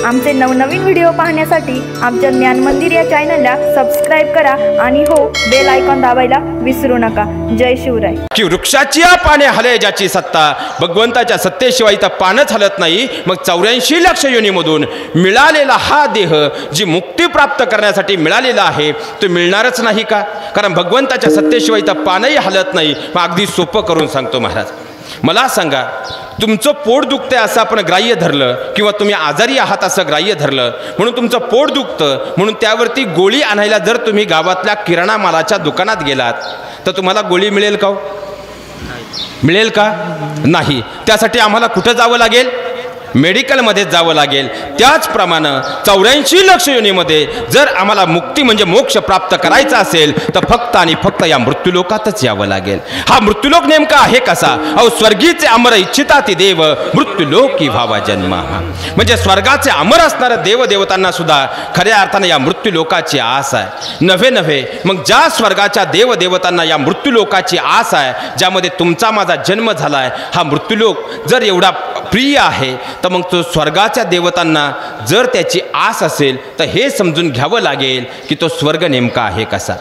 आमचे नवनवीन व्हिडिओ पाहण्यासाठी आमच्या ज्ञान मंदिर या चॅनलला सबस्क्राईब करा आणि हो बेल आयकॉन दाबायला विसरू नका। जय शिवराय। की वृक्षाची पाने हले ज्याची सत्ता, भगवंताच्या सत्तेशिवाय तर पानच हलत नाही। मग 84 लक्ष योनीमधून मिळालेला हा देह जी मुक्ती प्राप्त करण्यासाठी मिळालेला आहे तो मिळणारच नाही का? कारण भगवंताच्या सत्तेशिवाय तर पानही हलत नाही। मग अगदी सोपं करून सांगतो महाराज, मला सांगा, तुमचं पोट दुखतंय असं आपण ग्राह्य धरलं किंवा तुम्ही आजारी आहात असं ग्राह्य धरलं म्हणून तुमचं पोट दुखतं म्हणून त्यावरती गोळी आणायला जर तुम्ही गावातल्या किराणा मालाच्या दुकानात गेलात तर तुम्हाला गोळी मिळेल का? मिळेल का? नाही। त्यासाठी आम्हाला कुठं जावं लागेल? मेडिकलमध्ये जावं लागेल। त्याचप्रमाणे 84 लक्ष योनीमध्ये जर आम्हाला मुक्ती म्हणजे मोक्ष प्राप्त करायचा असेल तर फक्त आणि फक्त या मृत्यूलोकातच यावं लागेल। हा मृत्यूलोक नेमका आहे कसा? अहो, स्वर्गीचे अमर इच्छिताती देव मृत्यूलोकी भावा जन्म। म्हणजे स्वर्गाचे अमर असणाऱ्या देवदेवतांना सुद्धा खऱ्या अर्थाने या मृत्यूलोकाची आस आहे। नव्हे मग ज्या स्वर्गाच्या देवदेवतांना या मृत्यूलोकाची आस आहे, ज्यामध्ये तुमचा माझा जन्म झाला आहे, हा मृत्यूलोक जर एवढा प्रिय आहे तर मग तो स्वर्गाच्या देवतांना जर त्याची आस असेल तर हे समजून घ्यावं लागेल की तो स्वर्ग नेमका आहे कसा।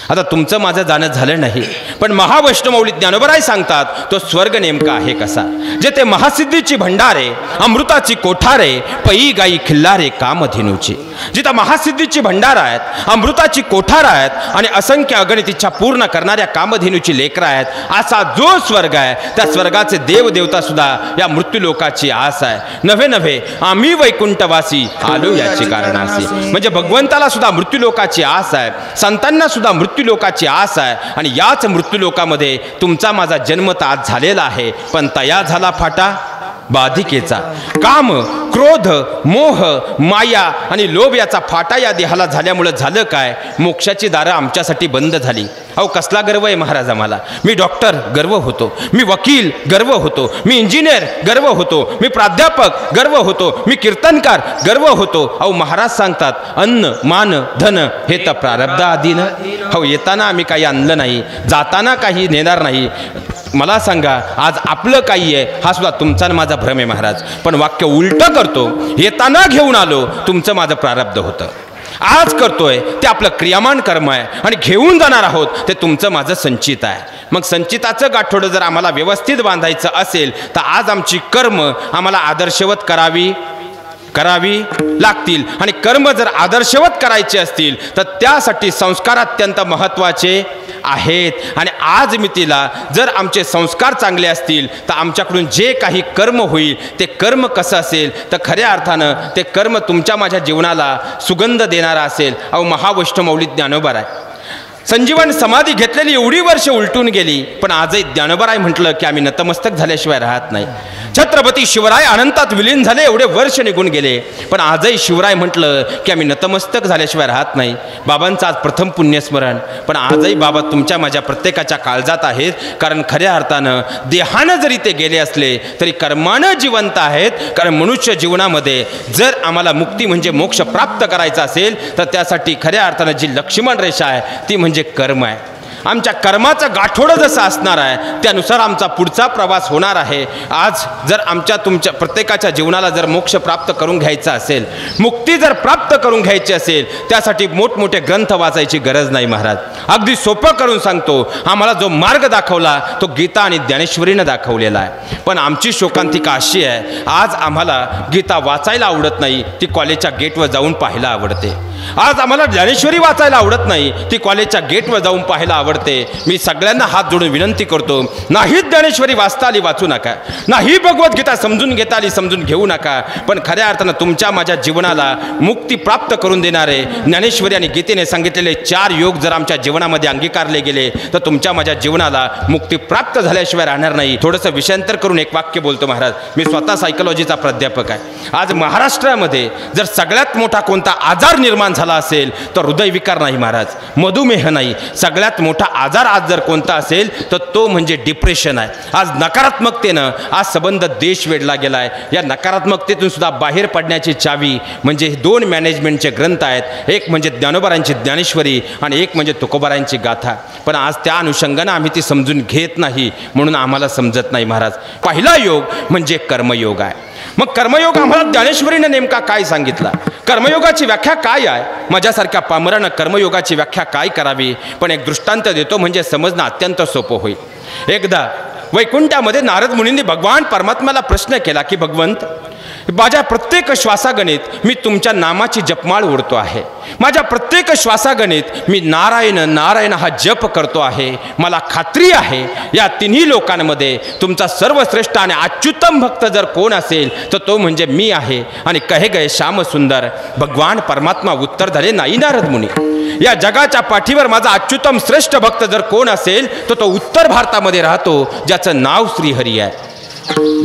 आता तुमचं माझं जाणं झालं नाही, पण महावैष्णवमौली ज्ञानोबराय सांगतात तो स्वर्ग नेमका आहे कसा। जेथे महासिद्धीची भंडारे, अमृताची कोठारे, पई गाई खिल्लारे कामधेनूची। जिथं महासिद्धीची भंडार आहेत, अमृताची कोठार आहेत आणि असंख्य अगणित इच्छा पूर्ण करणाऱ्या कामधेनूची लेकरं आहेत, असा जो स्वर्ग आहे त्या स्वर्गाचे देवदेवता सुद्धा या मृत्यूलोकाची आस आहे। नव्हे आम्ही वैकुंठवासी आलो याची कारणासी। म्हणजे भगवंताला सुद्धा मृत्यूलोकाची आस आहे, संतांना सुद्धा मृत्यूलोकाची आस आहे आणि याच मृत्यूलोकामध्ये तुमचा माझा जन्म तर आज झालेला आहे, पण तया झाला फाटा बाधिकेचा। काम, क्रोध, मोह, माया आणि लोभ याचा फाटा या देहाला झाल्यामुळे झालं काय? मोक्षाची दारं आमच्यासाठी बंद झाली। अहो, कसला गर्व आहे महाराज आम्हाला। मी डॉक्टर गर्व होतो, मी वकील गर्व होतो, मी इंजिनियर गर्व होतो, मी प्राध्यापक गर्व होतो, मी कीर्तनकार गर्व होतो। अहो, महाराज सांगतात अन्न मान धन हे तर प्रारब्ध आधीन। हो, येताना आम्ही काही आणलं नाही, जाताना काही नेणार नाही। मला सांगा, आज आपलं काही आहे हा सुद्धा तुमचा आणि माझा भ्रम आहे महाराज। पण वाक्य उलटं करतो, येताना घेऊन आलो तुमचं माझं प्रारब्ध होतं, आज करतोय ते आपलं क्रियामान कर्म आहे आणि घेऊन जाणार आहोत ते तुमचं माझं संचित आहे। मग संचिताचं गाठोडं जर आम्हाला व्यवस्थित बांधायचं असेल तर आज आमची कर्म आम्हाला आदर्शवत करावी लागतील आणि कर्म जर आदर्शवत करायचे असतील तर त्यासाठी संस्कार अत्यंत महत्त्वाचे आहेत। आणि आज मितीला जर आमचे संस्कार चांगले असतील तर आमच्याकडून जे काही कर्म होईल ते कर्म कसं असेल तर खऱ्या अर्थानं ते कर्म तुमच्या माझ्या जीवनाला सुगंध देणारा असेल। अहो, महावैष्णवमौली ज्ञानोबराय संजीवन समाधी घेतलेली एवढी वर्ष उलटून गेली, पण आजही ज्ञानोबराय म्हटलं की आम्ही नतमस्तक झाल्याशिवाय राहत नाही। छत्रपती शिवराय अनंतात विलीन झाले, एवढे वर्ष निघून गेले, पण आजही शिवराय म्हटलं की आम्ही नतमस्तक झाल्याशिवाय राहत नाही। बाबांचं आज प्रथम पुण्यस्मरण, पण आजही बाबा तुमच्या माझ्या प्रत्येकाच्या काळजात आहेत। कारण खऱ्या अर्थानं देहानं जरी ते गेले असले तरी कर्मानं जिवंत आहेत। कारण मनुष्य जीवनामध्ये जर आम्हाला मुक्ती म्हणजे मोक्ष प्राप्त करायचा असेल तर त्यासाठी खऱ्या अर्थानं जी लक्ष्मण रेषा आहे ती म्हणजे कर्म आहे। आमच्या कर्माचं गाठोडं जसं असणार आहे त्यानुसार आमचा पुढचा प्रवास होणार आहे। आज जर आमच्या तुमच्या प्रत्येकाच्या जीवनाला जर मोक्ष प्राप्त करून घ्यायचा असेल, मुक्ती जर प्राप्त करून घ्यायची असेल, त्यासाठी मोठमोठे ग्रंथ वाचायची गरज नाही महाराज। अगदी सोपं करून सांगतो, आम्हाला जो मार्ग दाखवला तो गीता आणि ज्ञानेश्वरीनं दाखवलेला आहे। पण आमची शोकांतिका अशी आहे, आज आम्हाला गीता वाचायला आवडत नाही, ती कॉलेजच्या गेटवर जाऊन पाहायला आवडते। आज आम्हाला ज्ञानेश्वरी वाचायला आवडत नाही, ती कॉलेजच्या गेटवर जाऊन पाहायला आवडते। मी सगळ्यांना हात जोडून विनंती करतो, नाही ज्ञानेश्वरी वाचता आली वाचू नका, नाही भगवद्गीता समजून घेता आली समजून घेऊ नका, पण खऱ्या अर्थानं तुमच्या माझ्या जीवनाला मुक्ती प्राप्त करून देणारे ज्ञानेश्वरी आणि गीतेने सांगितलेले 4 योग जर आमच्या जीवनामध्ये अंगीकारले गेले तर तुमच्या माझ्या जीवनाला मुक्ती प्राप्त झाल्याशिवाय राहणार नाही। थोडंसं विषयांतर करून एक वाक्य बोलतो महाराज, मी स्वतः सायकोलॉजीचा प्राध्यापक आहे। आज महाराष्ट्रामध्ये जर सगळ्यात मोठा कोणता आजार निर्माण झाला असेल तर हृदयविकार नाही महाराज, मधुमेह नाही, सगळ्यात मोठा आजार आज जर कोणता असेल तर तो म्हणजे डिप्रेशन आहे। आज नकारात्मकतेनं आज संबंध देश वेढला गेला आहे। या नकारात्मकतेतून सुद्धा बाहेर पडण्याची चावी म्हणजे 2 मॅनेजमेंटचे ग्रंथ आहेत, एक म्हणजे ज्ञानोबरांची ज्ञानेश्वरी आणि एक म्हणजे तुकोबारांची गाथा। पण आज त्या अनुषंगानं आम्ही ती समजून घेत नाही, म्हणून आम्हाला समजत नाही महाराज। पहिला योग म्हणजे कर्मयोग आहे। मग कर्मयोग आम्हाला ज्ञानेश्वरीने नेमका काय सांगितला, कर्मयोगाची व्याख्या काय आहे? माझ्यासारख्या पामरानं कर्मयोगाची व्याख्या काय करावी? पण एक दृष्टांत देतो म्हणजे समजणं अत्यंत सोपं होईल. एकदा वैकुंठामध्ये नारद मुनींनी भगवान परमात्म्याला प्रश्न केला की भगवंत, माझ्या प्रत्येक श्वासागणित मी तुमच्या नामाची जपमाळ ओढतो आहे, माझ्या प्रत्येक श्वासागणित मी नारायण नारायण हा जप करतो आहे. मला खात्री आहे या तिन्ही लोकांमध्ये तुमचा सर्वश्रेष्ठ आणि अच्युतम भक्त जर कोण असेल तर तो म्हणजे मी आहे. आणि कहे गए श्याम सुंदर, भगवान परमात्मा उत्तर झाले, नाही नारद मुनी, या जगाच्या पाठीवर माझा अच्युतम श्रेष्ठ भक्त जर कोण असेल तर तो उत्तर भारतामध्ये राहतो, ज्याचं नाव श्रीहरी आहे.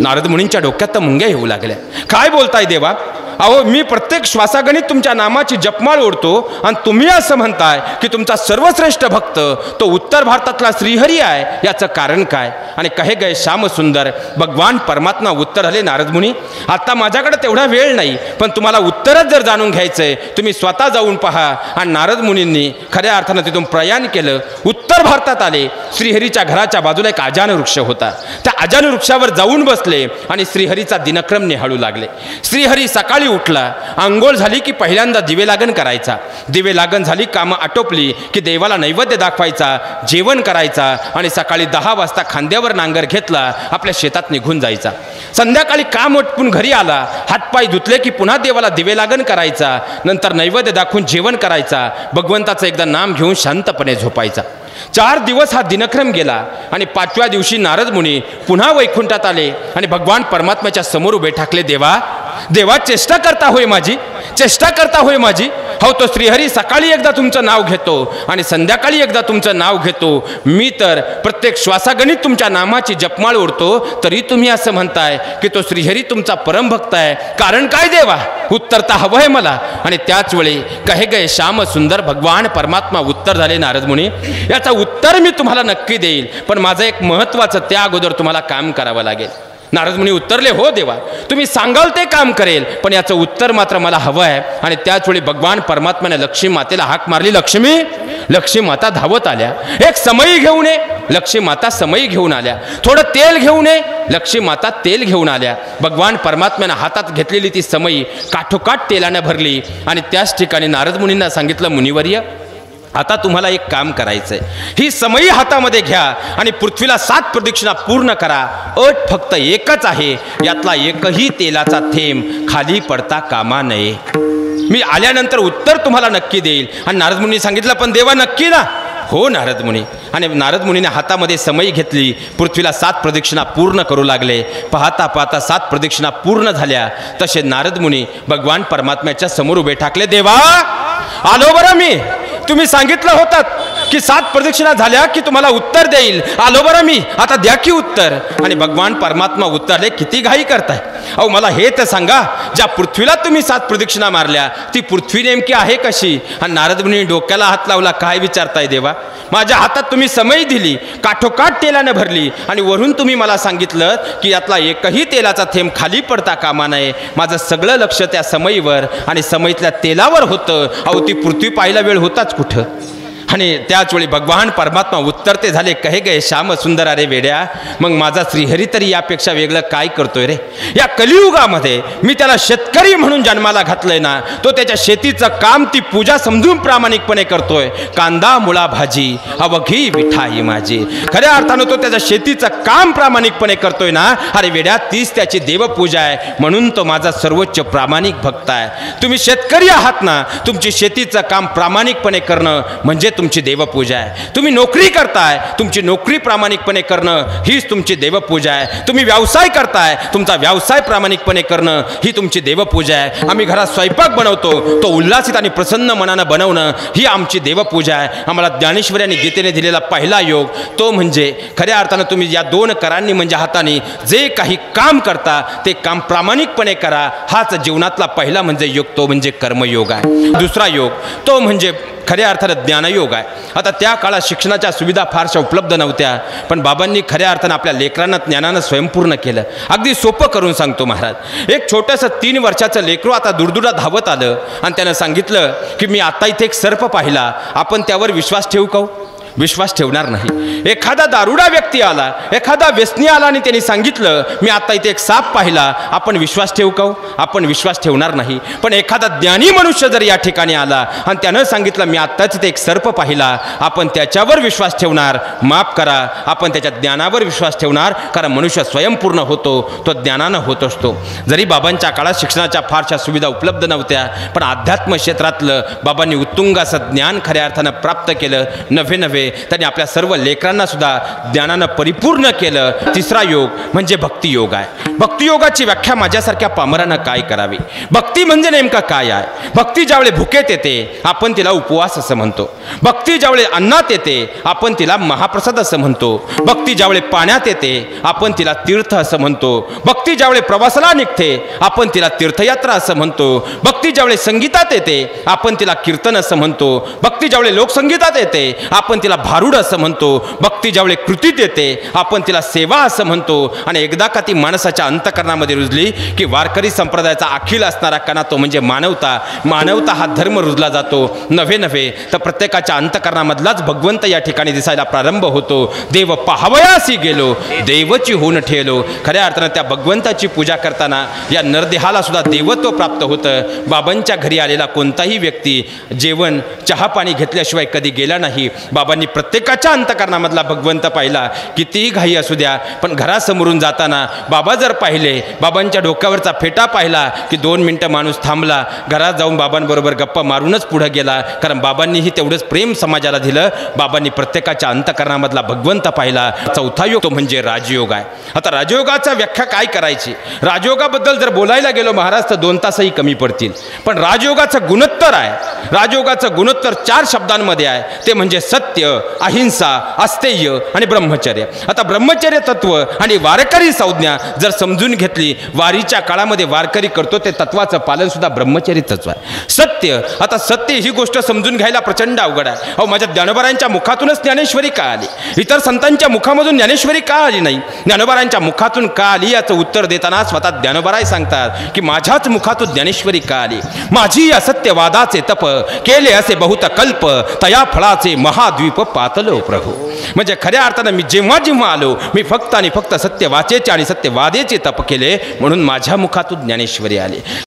नारद मुनींच्या डोक्यात तर मुंग्या येऊ लागल्या. काय बोलताय देवा? अहो, मी प्रत्येक श्वासागणित तुमच्या नामाची जपमाळ ओढतो आणि तुम्ही असं म्हणताय की तुमचा सर्वश्रेष्ठ भक्त तो उत्तर भारतातला श्रीहरी आहे, याचं कारण काय? आणि कहे गए श्याम सुंदर, भगवान परमात्मा उत्तर आले, नारद मुनी आता माझ्याकडे तेवढा वेळ नाही, पण तुम्हाला उत्तरच जर जाणून घ्यायचंय तुम्ही स्वतः जाऊन पहा. आणि नारद मुनींनी खऱ्या अर्थानं तिथून प्रयाण केलं, उत्तर भारतात आले. श्रीहरीच्या घराच्या बाजूला एक अजान वृक्ष होता, त्या अजान वृक्षावर जाऊन बसले आणि श्रीहरीचा दिनक्रम निहाळू लागले. श्रीहरी सकाळी उठला, आंघोळ झाली की पहिल्यांदा दिवे लागण करायचा, दिवे लागण झाली, कामं आटोपली की देवाला नैवेद्य दाखवायचा, जेवण करायचा आणि सकाळी 10 वाजता खांद्यावर नांगर घेतला आपल्या शेतात निघून जायचा. संध्याकाळी काम उठपून घरी आला, हातपाय धुतले की पुन्हा देवाला दिवे लागण करायचा, नंतर नैवेद्य दाखवून जेवण करायचा, भगवंताचं एकदा नाम घेऊन शांतपणे झोपायचा. 4 दिवस हा दिनक्रम गेला आणि 5व्या दिवशी नारद मुनी पुन्हा वैकुंठात आले आणि भगवान परमात्म्याच्या समोर उभे ठाकले. देवा देवा, चेष्टा करता होय माझी, चेष्टा करता होय माझी. हो, तो श्रीहरी सकाळी एकदा तुमचं नाव घेतो आणि संध्याकाळी एकदा तुमचं नाव घेतो, मी तर प्रत्येक श्वासागणित तुमच्या नामाची जपमाळ ओढतो, तरी तुम्ही असं म्हणताय की तो श्रीहरी तुमचा परमभक्त आहे. कारण काय देवा? उत्तर तर हवं आहे मला. आणि त्याच वेळी कहे गए श्याम सुंदर, भगवान परमात्मा उत्तर झाले, नारद मुनी याचं उत्तर मी तुम्हाला नक्की देईल, पण माझं एक महत्त्वाचं त्या अगोदर तुम्हाला काम करावं लागेल. नारद मुनी उत्तरले, हो देवा, तुम्ही सांगाल ते काम करेल, पण याचं उत्तर मात्र मला हवं आहे. आणि त्याच वेळी भगवान परमात्म्याने लक्ष्मी मातेला हाक मारली. लक्ष्मी, लक्ष्मी माता धावत आल्या. एक समई घेऊन ये, लक्ष्मी माता समई घेऊन आल्या. थोडं तेल घेऊन ये, लक्ष्मी माता तेल घेऊन आल्या. भगवान परमात्म्याने हातात घेतलेली ती समई काठोकाठ तेलाने भरली आणि त्याच ठिकाणी नारद मुनींना सांगितलं, मुनिवर्य, आता तुम्हाला एक काम करायचंय, ही समई हातामध्ये घ्या आणि पृथ्वीला 7 प्रदक्षिणा पूर्ण करा. अट फक्त एकच आहे, यातला एकही तेलाचा थेंब खाली पडता कामा नये. मी आल्यानंतर उत्तर तुम्हाला नक्की देईल. आणि नारद मुनी सांगितलं, पण देवा नक्की ना? हो नारद मुनी. आणि नारद मुनीने हातामध्ये समई घेतली, पृथ्वीला 7 प्रदक्षिणा पूर्ण करू लागले. पाहता पाहता 7 प्रदक्षिणा पूर्ण झाल्या. तसे नारद मुनी भगवान परमात्म्याच्या समोर उभे ठाकले. देवा, आलो बरं मी, तुम्ही सांगितलं होतं की 7 प्रदक्षिणा झाल्या की तुम्हाला उत्तर देईल, आलो बरं मी, आता द्या की उत्तर. आणि भगवान परमात्मा उत्तरले, किती घाई करताय? अहो, मला हे तर सांगा, ज्या पृथ्वीला तुम्ही 7 प्रदक्षिणा मारल्या ती पृथ्वी नेमकी आहे कशी? आणि नारद मुनी डोक्याला हात लावला, काय विचारताय देवा? माझ्या हातात तुम्ही समई दिली, काठोकाठ तेलाने भरली आणि वरून तुम्ही मला सांगितलं की यातला एकही तेलाचा थेंब खाली पडता कामा नये. माझं सगळं लक्ष त्या समईवर आणि समईतल्या तेलावर होतं. अहो, ती पृथ्वी पाहायला वेळ होताच कुठं? आणि त्याच वेळी भगवान परमात्मा उत्तरते झाले, कहे गए श्याम सुंदर, अरे वेड्या, मग माझा श्रीहरी तरी यापेक्षा वेगळं काय करतोय रे? या कलियुगामध्ये मी त्याला शेतकरी म्हणून जन्माला घातलंय ना, तो त्याच्या शेतीचं काम, ती पूजा समजून प्रामाणिकपणे करतोय. कांदा मुळा भाजी अवघी विठाई माझी. खऱ्या अर्थानं तो त्याच्या शेतीचं काम प्रामाणिकपणे करतोय ना, अरे वेड्या, तीच त्याची देवपूजा आहे, म्हणून तो माझा सर्वोच्च प्रामाणिक भक्त आहे. तुम्ही शेतकरी आहात ना, तुमची शेतीचं काम प्रामाणिकपणे करणं म्हणजे तुमची देवपूजा आहे. तुम्ही नोकरी करताय, तुमची नोकरी प्रामाणिकपणे करणं हीच तुमची देवपूजा आहे. तुम्ही व्यवसाय करताय, तुमचा व्यवसाय प्रामाणिकपणे करणं ही तुमची देवपूजा आहे. आम्ही घरात स्वयंपाक बनवतो, तो उल्हासित आणि प्रसन्न मनानं बनवणं ही आमची देवपूजा आहे. आम्हाला ज्ञानेश्वरी आणि गीतेने दिलेला पहिला योग तो म्हणजे खऱ्या अर्थानं तुम्ही या 2 करांनी म्हणजे हाताने जे काही काम करता ते काम प्रामाणिकपणे करा. हाच जीवनातला पहिला म्हणजे योग, तो म्हणजे कर्मयोग आहे. दुसरा योग तो म्हणजे खऱ्या अर्थानं ज्ञानयोग आहे. आता त्या काळात शिक्षणाच्या सुविधा फारशा उपलब्ध नव्हत्या, पण बाबांनी खऱ्या अर्थानं आपल्या लेकरांना ज्ञानानं स्वयंपूर्ण केलं. अगदी सोपं करून सांगतो महाराज. एक छोटंसं 3 वर्षाचं लेकरू आता दूरदूर धावत आलं आणि त्यानं सांगितलं की मी आता इथे एक सर्प पाहिला, आपण त्यावर विश्वास ठेवू का? विश्वास ठेवणार नाही. एखादा दारुडा व्यक्ती आला, एखादा व्यसनी आला आणि त्यांनी सांगितलं मी आता इथे एक साप पाहिला, आपण विश्वास ठेवू का? आपण विश्वास ठेवणार नाही. पण एखादा ज्ञानी मनुष्य जर या ठिकाणी आला आणि त्यानं सांगितलं मी आत्ताच इथे एक सर्प पाहिला, आपण त्याच्यावर विश्वास ठेवणार. माफ करा, आपण त्याच्या ज्ञानावर विश्वास ठेवणार, कारण मनुष्य स्वयंपूर्ण होतो, तो ज्ञानानं होत असतो. जरी बाबांच्या काळात शिक्षणाच्या फारशा सुविधा उपलब्ध नव्हत्या, पण अध्यात्म क्षेत्रातलं बाबांनी उत्तुंग असं ज्ञान खऱ्या अर्थानं प्राप्त केलं. नव्हे त्यांनी आपल्या सर्व लेकरांना सुद्धा ज्ञानानं परिपूर्ण केलं. तिसरा योग म्हणजे भक्तियोग आहे. भक्तियोगाची व्याख्या माझ्यासारख्या पामरानं काय करावी? भक्ती म्हणजे नेमका काय आहे? भक्ती ज्यावेळी भुकेत येते आपण तिला उपवास असं म्हणतो. भक्ती ज्यावेळी अन्नात येते आपण तिला महाप्रसाद असं म्हणतो. भक्ती ज्यावेळी पाण्यात येते आपण तिला तीर्थ असं म्हणतो. भक्ती ज्यावेळी प्रवासाला निघते आपण तिला तीर्थयात्रा असं म्हणतो. भक्ती ज्यावेळी संगीतात येते आपण तिला कीर्तन असं म्हणतो. भक्ती ज्यावेळी लोकसंगीतात येते आपण तिला भारूड असं म्हणतो. भक्ती ज्यावेळी कृतीत येते आपण तिला सेवा असं म्हणतो. आणि एकदा का ती माणसाच्या अंतकरणामध्ये रुजली की वारकरी संप्रदायाचा अखिल असणारा कणा तो म्हणजे मानवता. मानवता हा धर्म रुजला जातो. नव्हे तर प्रत्येकाच्या अंतकरणामधलाच भगवंत या ठिकाणी दिसायला प्रारंभ होतो. देव पाहावयासी गेलो, देवची होऊन ठेवलो. खऱ्या अर्थानं त्या भगवंताची पूजा करताना या नरदेहाला सुद्धा देवत्व प्राप्त होतं. बाबांच्या घरी आलेला कोणताही व्यक्ती जेवण चहा पाणी घेतल्याशिवाय कधी गेला नाही. बाबांनी प्रत्येकाच्या अंतकरणामधला भगवंत पाहिला. कितीही घाई असू द्या, पण घरासमोरून जाताना बाबा जर पाहिले, बाबांच्या डोक्यावरचा फेटा पाहिला की 2 मिनिटं माणूस थांबला, घरात जाऊन बाबांबरोबर गप्पा मारूनच पुढे गेला. कारण बाबांनीही तेवढंच प्रेम समाजाला दिलं. बाबांनी प्रत्येकाच्या अंतकरणामधला भगवंत पाहिला. चौथा योग तो म्हणजे राजयोग आहे. आता राजयोगाचा व्याख्या काय करायची? राजयोगाबद्दल जर बोलायला गेलो महाराज तर 2 तासही कमी पडतील. पण राजयोगाचं गुणोत्तर आहे. राजयोगाचं गुणोत्तर 4 शब्दांमध्ये आहे. ते म्हणजे सत्य, अहिंसा, अस्तेय आणि ब्रह्मचर्य. आता ब्रह्मचर्य तत्व आणि वारकरी संज्ञा जर समजून घेतली, वारीच्या काळामध्ये वारकरी करतो ते तत्वाचं पालन सुद्धा ब्रह्मचर्य तत्व आहे. सत्य, आता सत्य ही गोष्ट समजून घ्यायला प्रचंड अवघड आहे. अहो, माझ्या ज्ञानोबारांच्या मुखातूनच ज्ञानेश्वरी का आली? इतर संतांच्या मुखामधून ज्ञानेश्वरी का आली नाही? ज्ञानोबारांच्या मुखातून का आली याचं उत्तर देताना स्वतः ज्ञानोबाराय सांगतात की माझ्याच मुखातून ज्ञानेश्वरी का आली? माझी असत्यवादाचे तप केले असे बहुत कल्प, तया फळाचे महाद्वीप पातलो प्रभू. म्हणजे खऱ्या अर्थानं मी जेव्हा आलो मी फक्त आणि फक्त सत्यवाचेचे आणि सत्यवादेचे तप केले, म्हणून माझ्या मुखातून ज्ञानेश्वरी आली.